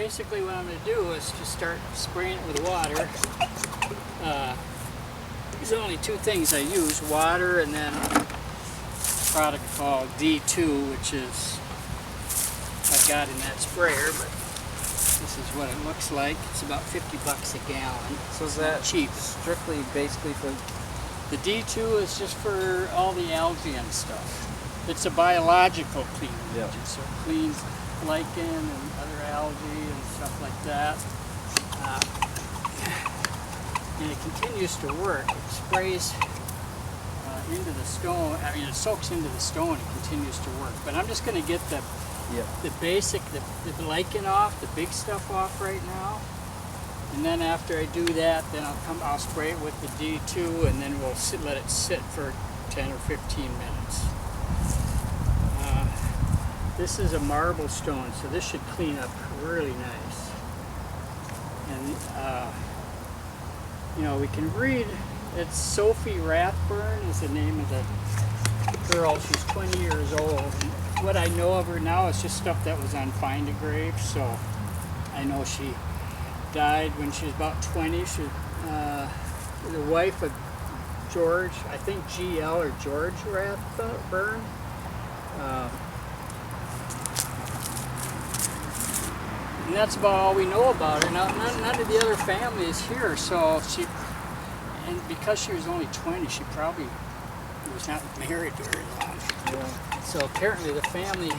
basically what I'm going to do is just start spraying it with water. There's only two things I use, water and then a product called D2, which is I've got in that sprayer, but this is what it looks like. It's about 50 bucks a gallon. So is that cheap? Strictly basically for... The D2 is just for all the algae and stuff. It's a biological cleaning agent, so it cleans lichen and other algae and stuff like that. And it continues to work. It sprays into the stone. I mean, it soaks into the stone and continues to work. But I'm just going to get the basic, the lichen off, the big stuff off right now. And then after I do that, then I'll spray it with the D2, and then we'll let it sit for 10 or 15 minutes. This is a marble stone, so this should clean up really nice. And you know, we can read. It's Sophie Rathburn is the name of the girl. She's 20 years old. What I know of her now is just stuff that was on Find a Grave. So I know she died when she was about 20. She the wife of George, I think GL or George Rathburn. And that's about all we know about her. Now, none of the other family is here, so and because she was only 20, she probably was not married very long. Yeah. So apparently the family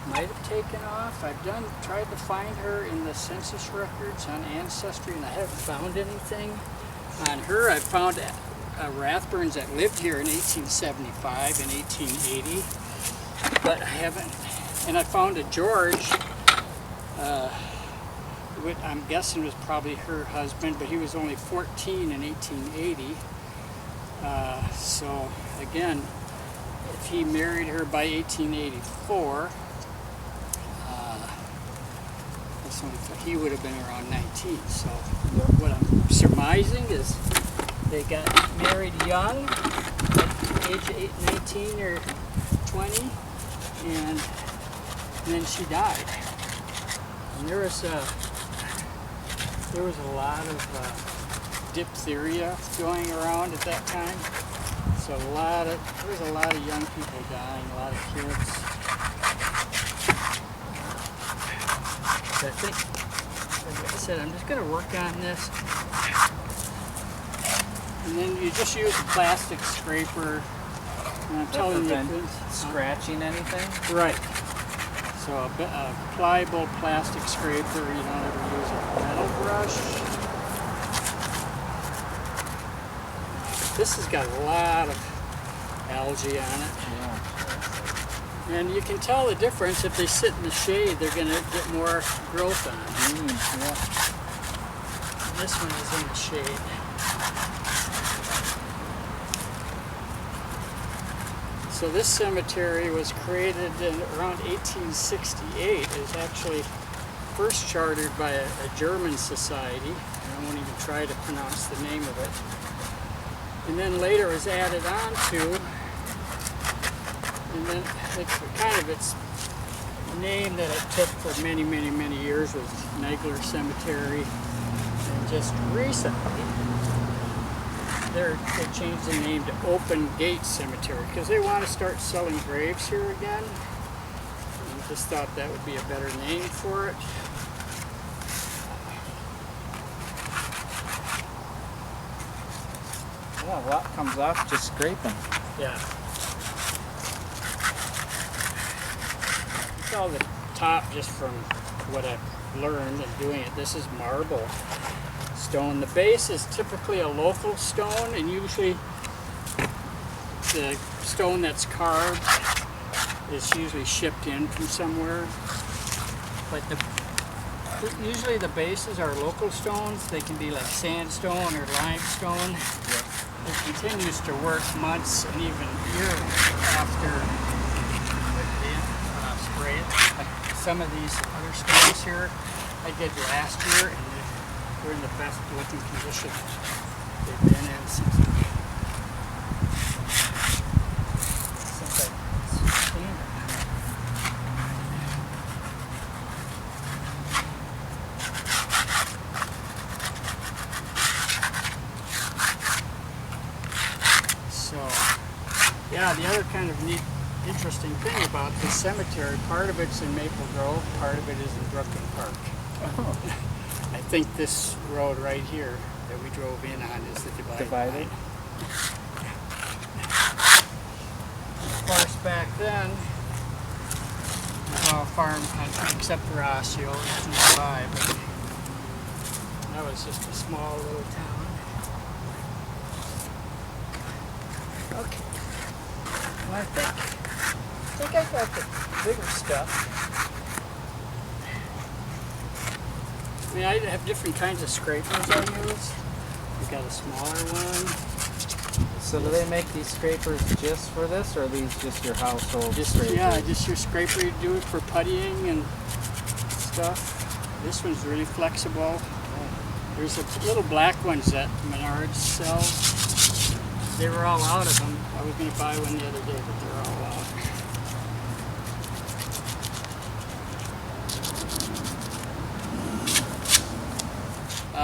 might have taken off. I've tried to find her in the census records on Ancestry, and I haven't found anything on her. I've found Rathburns that lived here in 1875 and 1880, but I haven't. And I found a George. I'm guessing was probably her husband, but he was only 14 in 1880. So again, if he married her by 1884, he would have been around 19. So what I'm surmising is they got married young, at age 19 or 20, and then she died. And there was a lot of diphtheria going around at that time. So there was a lot of young people dying, a lot of kids. But I think, like I said, I'm just going to work on this. And then you just use a plastic scraper. And I'm telling you, scratching anything? Right. So a pliable plastic scraper, you don't ever use a metal brush. This has got a lot of algae on it. Yeah. And you can tell the difference if they sit in the shade, they're going to get more growth on it. Yeah. This one is in the shade. So this cemetery was created in around 1868. It was actually first chartered by a German society. I won't even try to pronounce the name of it. And then later was added on to, and then its name that it took for many, many, many years was Nagler Cemetery. And just recently, they changed the name to Open Gate Cemetery because they want to start selling graves here again. And just thought that would be a better name for it. Yeah, a lot comes off just scraping. Yeah. It's all the top just from what I've learned in doing it. This is marble stone. The base is typically a local stone, and usually the stone that's carved is usually shipped in from somewhere. But usually the bases are local stones. They can be like sandstone or limestone. Yeah. It continues to work months and even years after they spray it. Like some of these other stones here I did last year, and we're in the best looking condition they've been in since I cleaned them. Yeah, the other kind of neat, interesting thing about this cemetery, part of it's in Maple Grove, part of it is in Brooklyn Park. Oh. I think this road right here that we drove in on is the divided line. Of course, back then, it was all farm country except for Osseo, it's nearby, but that was just a small little town. Okay. Well, I think I got the bigger stuff. I mean, I have different kinds of scrapers I use. We've got a smaller one. So do they make these scrapers just for this, or are these just your household scrapers? Yeah, just your scraper you do it for puttying and stuff. This one's really flexible. There's a little black ones that Menards sells. They were all out of them. I was going to buy one the other day, but they're all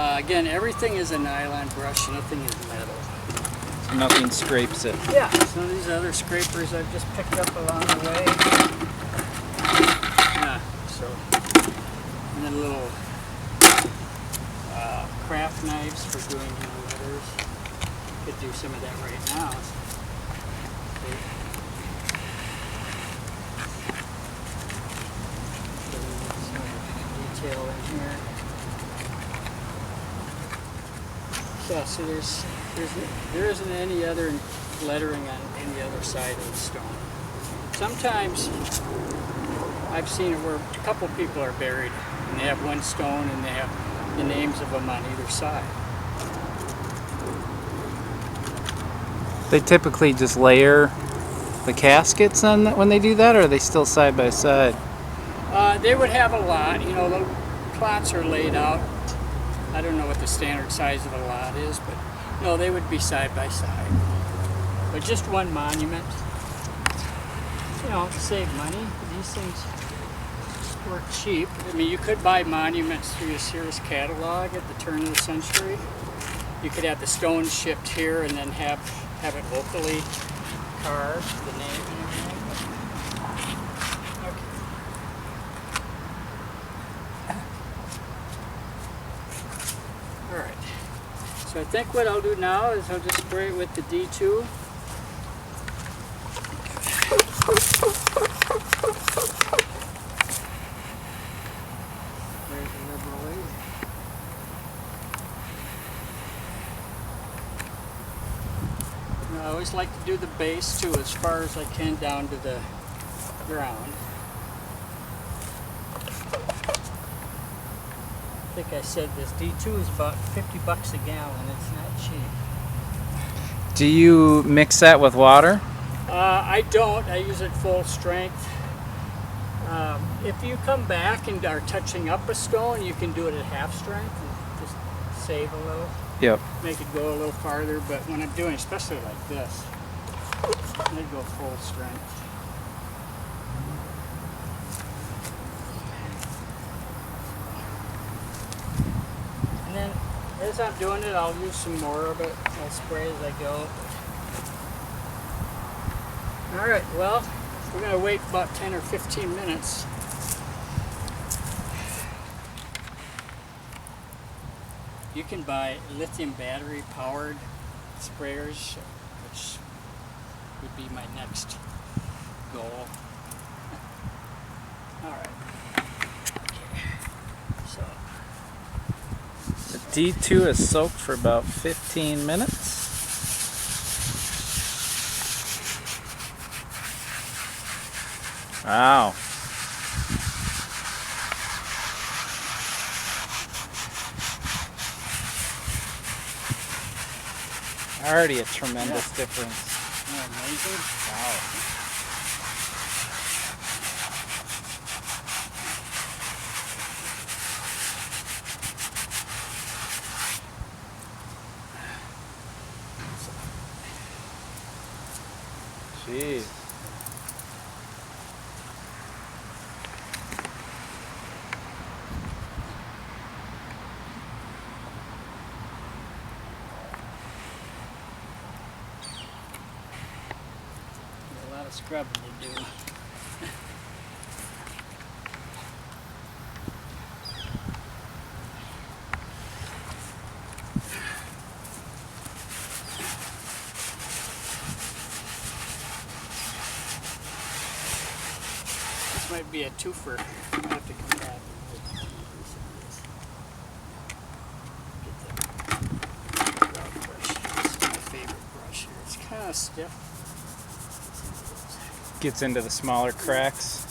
out. Again, everything is a nylon brush, nothing is metal. So nothing scrapes it. Yeah, some of these other scrapers I've just picked up along the way. Yeah, so, and then little craft knives for doing letters. Could do some of that right now. Some detail in here. Yeah, so there isn't any other lettering on any other side of the stone. Sometimes I've seen it where a couple people are buried and they have one stone and they have the names of them on either side. They typically just layer the caskets on that when they do that, or are they still side by side? They would have a lot, you know, the plots are laid out. I don't know what the standard size of a lot is, but no, they would be side by side. But just one monument, you know, to save money. These things were cheap. I mean, you could buy monuments through the Sears catalog at the turn of the century. You could have the stone shipped here and then have it locally carved, the name and everything. Alright, so I think what I'll do now is I'll just spray it with the D2. There's the liberally. I always like to do the base too, as far as I can down to the ground. I think I said this D2 is about 50 bucks a gallon. It's not cheap. Do you mix that with water? I don't. I use it full strength. If you come back and are touching up a stone, you can do it at half strength and just save a little. Yep. Make it go a little farther, but when I'm doing, especially like this, I go full strength. And then as I'm doing it, I'll use some more of it. I'll spray as I go. Alright, well, we're going to wait about 10 or 15 minutes. You can buy lithium battery powered sprayers, which would be my next goal. Alright. Okay. So The D2 is soaked for about 15 minutes. Wow. Already a tremendous difference. isn't that amazing? Wow. Jeez. of scrubbing to do. This might be a twofer. I'll have to come back. Kind of stiff. Gets into the smaller cracks.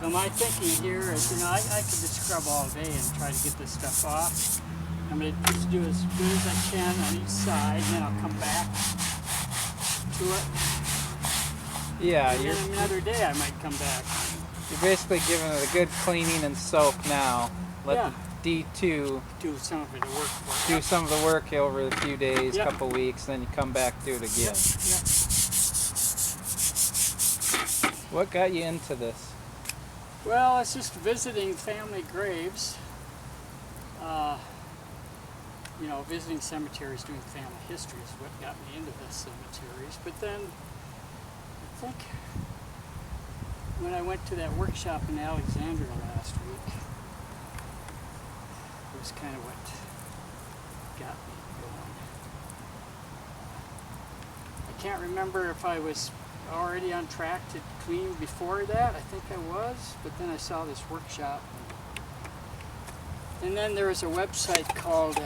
So my thinking here is, you know, I could just scrub all day and try to get this stuff off. I'm going to just do as good as I can on each side, and then I'll come back to it. Yeah, and then another day I might come back. You're basically giving it a good cleaning and soak now. Let the D2 do some of the work. Do some of the work over a few days, Yep. couple weeks, then you come back do it again. Yep. What got you into this? Well, it's just visiting family graves. You know, visiting cemeteries, doing family history is what got me into the cemeteries. But then, I think when I went to that workshop in Alexandria last week, it was kind of what got me going. I can't remember if I was already on track to clean before that. I think I was, but then I saw this workshop. And then there was a website called,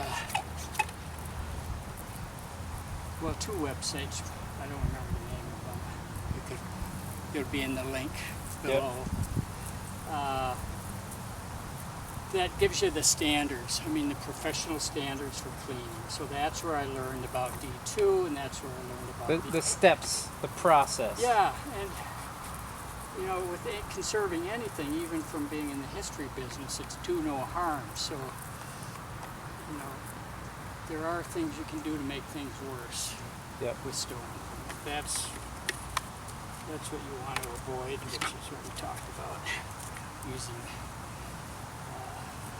well, two websites. I don't remember the name of them. It'll be in the link below. Yep. That gives you the standards. I mean, the professional standards for cleaning. So that's where I learned about D2, and that's where I learned about the steps, the process. Yeah, and you know, with conserving anything, even from being in the history business, it's do no harm. So, you know, there are things you can do to make things worse. Yep. With stone. That's what you want to avoid, which is what we talked about. Using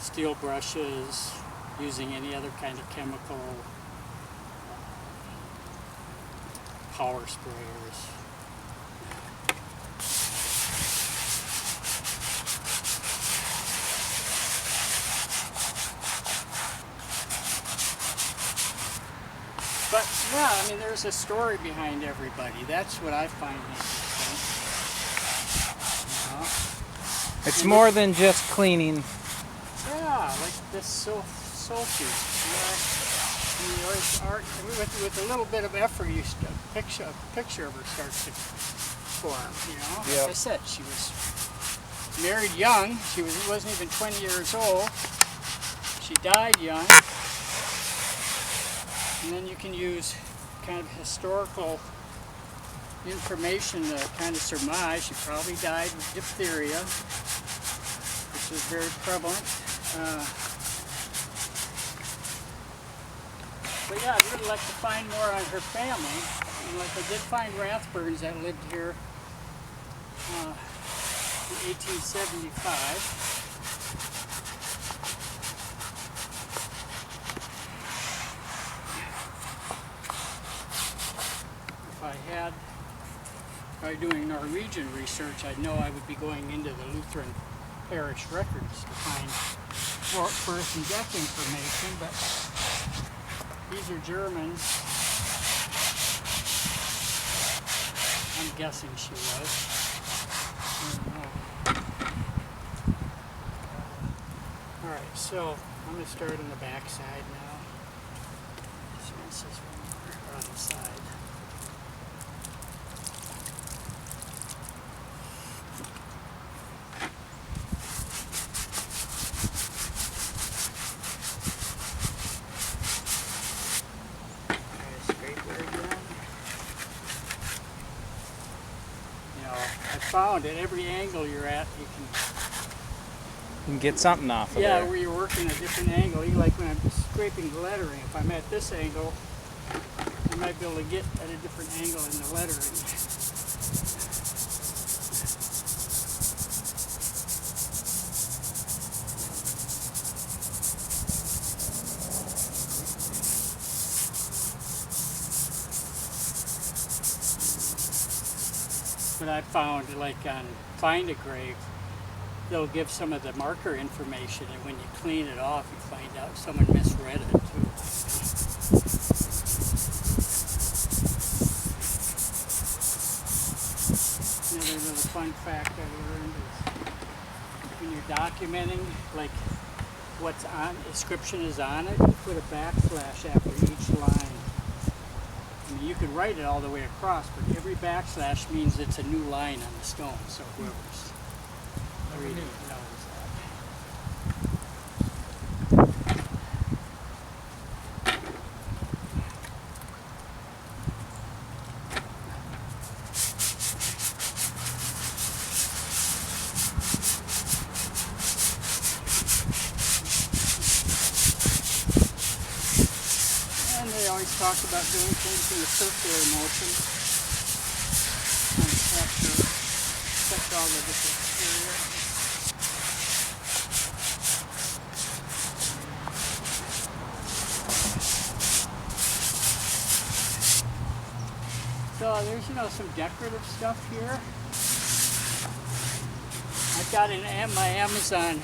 steel brushes, using any other kind of chemical, power sprayers. But yeah, I mean, there's a story behind everybody. That's what I find interesting. You know? It's more than just cleaning. Yeah, like this Sophie. You know, always art, with a little bit of effort, a picture of her starts to form. You know, Yep. Like I said, she was married young. She wasn't even 20 years old. She died young. And then you can use kind of historical information to kind of surmise she probably died with diphtheria, which is very prevalent. But yeah, I'd really like to find more on her family. And like I did find Rathburns that lived here 1875. If I had, by doing Norwegian research, I'd know I would be going into the Lutheran parish records to find birth and death information, but these are Germans. I'm guessing she was. I don't know. Alright, so I'm going to start on the back side now. So this is on the side. Found at every angle you're at, you can get something off of yeah, there. where you're working a different angle. Like when I'm scraping the lettering, if I'm at this angle, I might be able to get at a different angle in the lettering. But I found, like on Find a Grave, they'll give some of the marker information, and when you clean it off, you find out someone misread it too. Another little fun fact I learned is when you're documenting, like what's on, inscription is on it, you put a backslash after each line. I mean, you could write it all the way across, but every backslash means it's a new line on the stone, so whoever's reading it knows that. And they always talk about doing things in a circular motion and check all the different areas. So there's, some decorative stuff here. I've got in my Amazon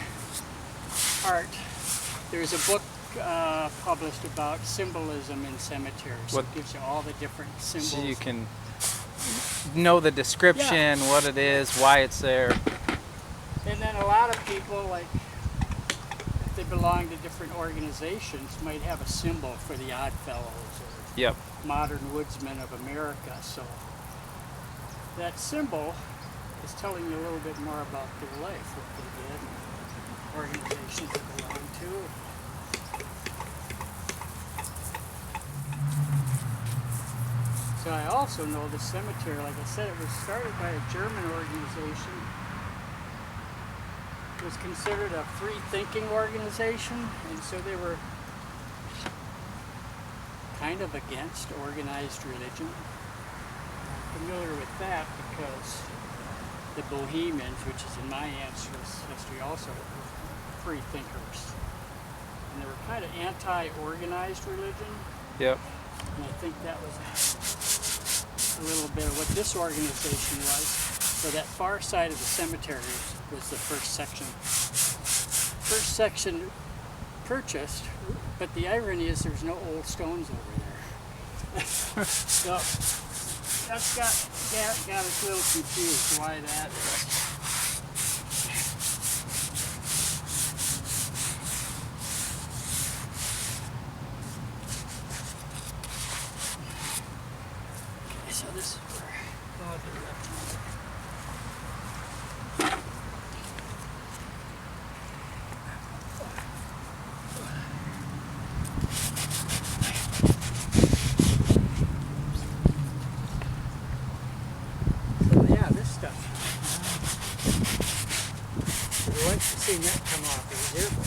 art, there's a book published about symbolism in cemeteries. It gives you all the different symbols. So you can know the description, what it is, why it's there. And then a lot of people, like, if they belong to different organizations, might have a symbol for the Oddfellows or Modern Woodsmen of America. So that symbol is telling you a little bit more about their life, what they did, and organizations they belong to. So I also know the cemetery, like I said, it was started by a German organization. It was considered a free-thinking organization, and so they were kind of against organized religion. I'm familiar with that because the Bohemians, which is in my ancestry also, were free thinkers. And they were kind of anti-organized religion. Yep. And I think that was a little bit of what this organization was. So that far side of the cemetery was the first section. First section purchased, but the irony is there's no old stones over there. So that's got us a little confused why that is. Okay, so this is where I'll do that. Seeing that come off is beautiful.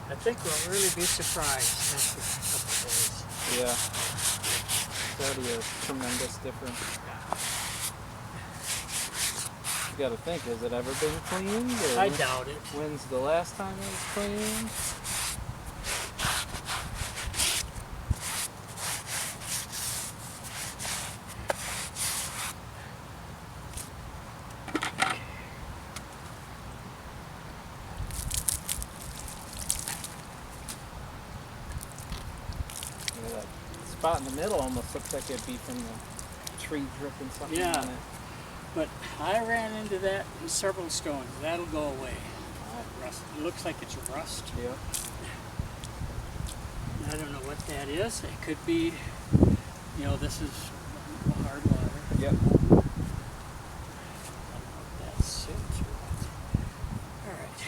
I think we'll really be surprised after a couple of days. Yeah. It's already a tremendous difference. Yeah. You gotta think, has it ever been cleaned? Or I doubt it. when's the last time it was cleaned? Yeah, that spot in the middle almost looks like it'd be from the tree dripping something Yeah. on it. But I ran into that in several stones. That'll go away. Rust. It looks like it's rust. Yeah. I don't know what that is. It could be, you know, this is hard water. Yep. I don't know if that's soot or what. All right.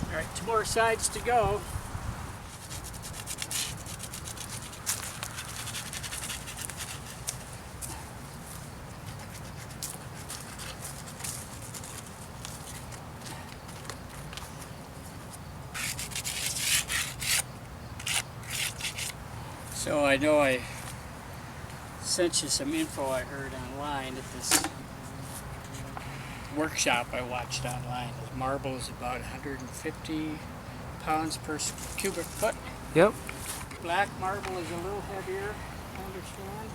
All right, 2 more sides to go. So I know I sent you some info I heard online at this workshop I watched online. The marble is about 150 pounds per cubic foot. Yep. Black marble is a little heavier, I understand.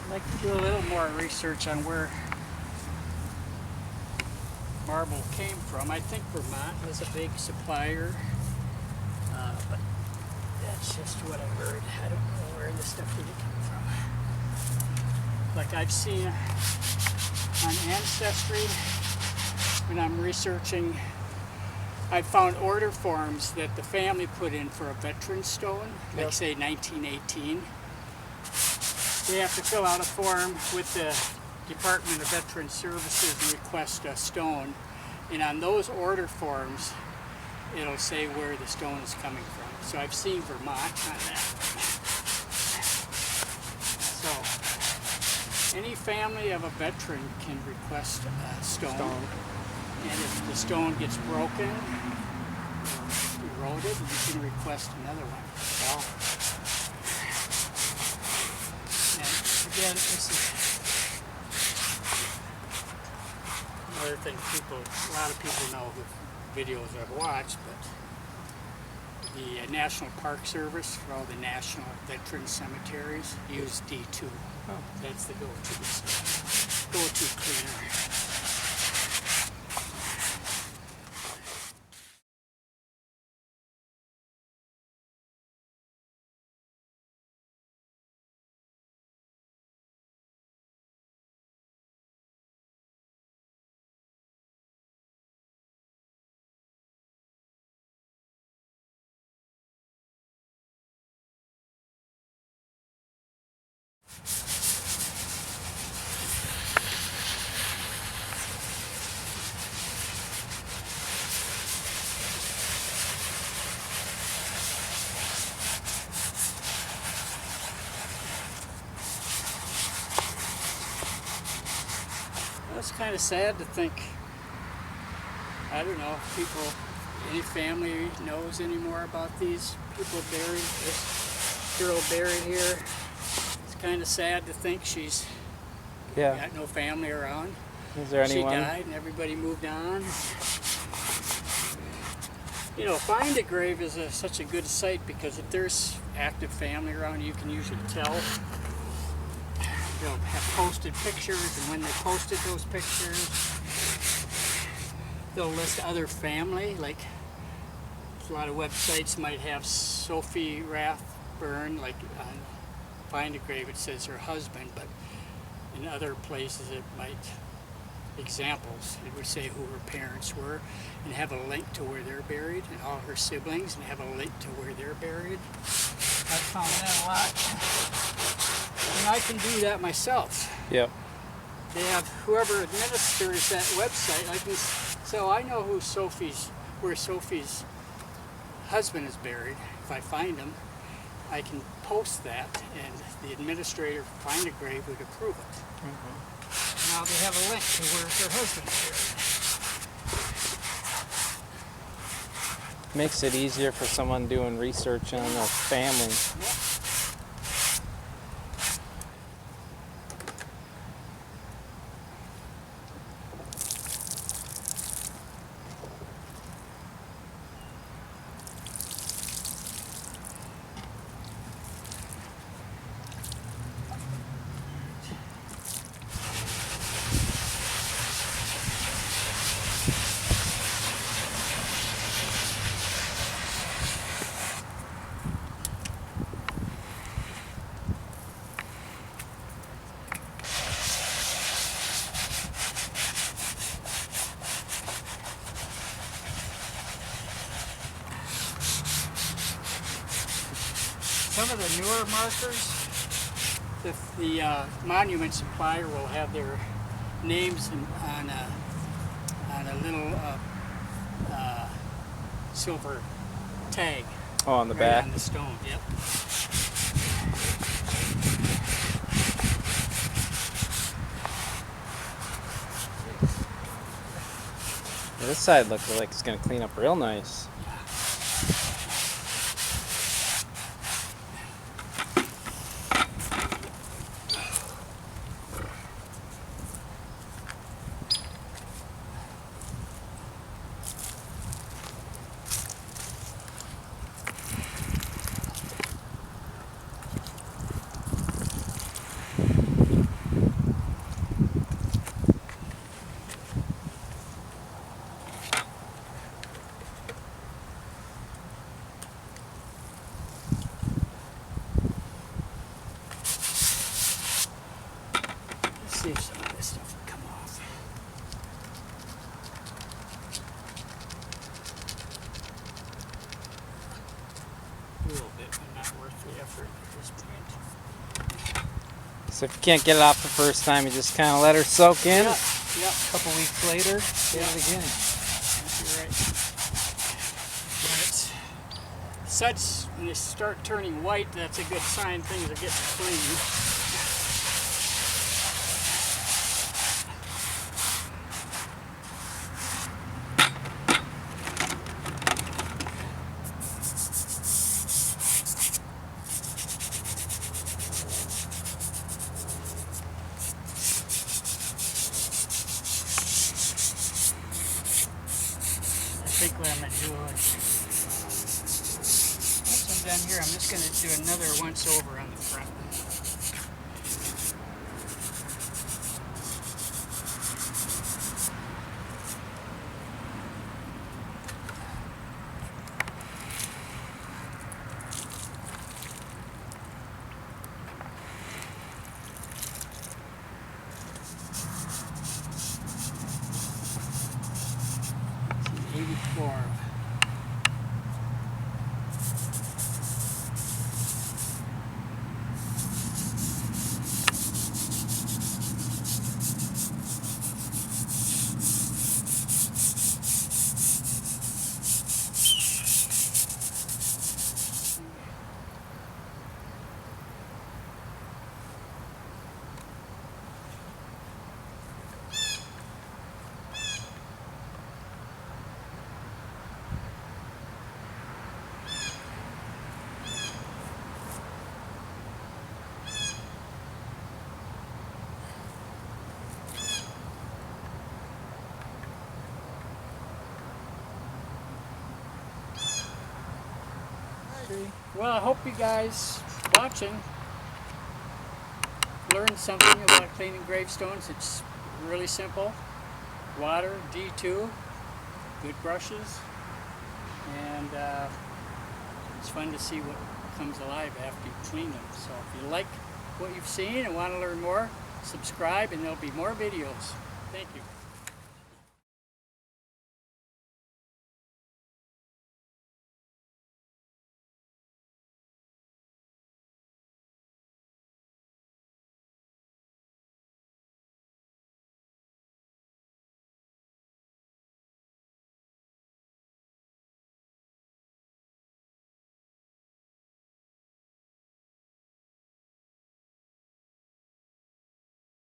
I'd like to do a little more research on where marble came from. I think Vermont was a big supplier, but that's just what I heard. I don't know where the stuff really came from. Like I've seen on Ancestry, when I'm researching, I found order forms that the family put in for a veteran stone, like Yep. say 1918. They have to fill out a form with the Department of Veteran Services and request a stone. And on those order forms, it'll say where the stone is coming from. So I've seen Vermont on that. So any family of a veteran can request a stone. And if the stone gets broken or eroded, you can request another one. Wow. And again, this is another thing a lot of people know with videos I've watched, but the National Park Service for all the national veteran cemeteries use D2. Oh. That's the go-to cleaner. It's kind of sad to think, I don't know, if any family knows any more about these people buried, this girl buried here. It's kind of sad to think she's got no family around. Is there anyone? She died and everybody moved on. You know, Find a Grave is such a good site because if there's active family around, you can usually tell. They'll have posted pictures, and when they posted those pictures, they'll list other family. Like a lot of websites might have Sophie Rathburn, like on Find a Grave it says her husband, but in other places examples. It would say who her parents were and have a link to where they're buried, and all her siblings, and have a link to where they're buried. I found that a lot. And I can do that myself. Yep. They have whoever administers that website. So I know where Sophie's husband is buried. If I find him, I can post that, and the administrator find a grave would approve it. Mm-hmm. Now they have a link to where her husband's buried. Makes it easier for someone doing research on their family. Yep. Some of the newer markers, the monument supplier will have their names on a little silver tag. Oh, on the right back? On the stone, yep. This side looks like it's going to clean up real nice. See if some of this stuff will come off. A little bit, but not worth the effort at this point. So if you can't get it off the first time, you just kind of let her soak in. Yep. A couple weeks later, get it again. You're right. When it's suds, when they start turning white, that's a good sign things are getting clean. I think what I'm going to do is, once I'm done here, I'm just going to do another once over on the front. It's an 84. Well, I hope you guys watching learned something about cleaning gravestones. It's really simple. Water, D2, good brushes, and it's fun to see what comes alive after you clean them. So if you like what you've seen and want to learn more, subscribe and there'll be more videos. Thank you.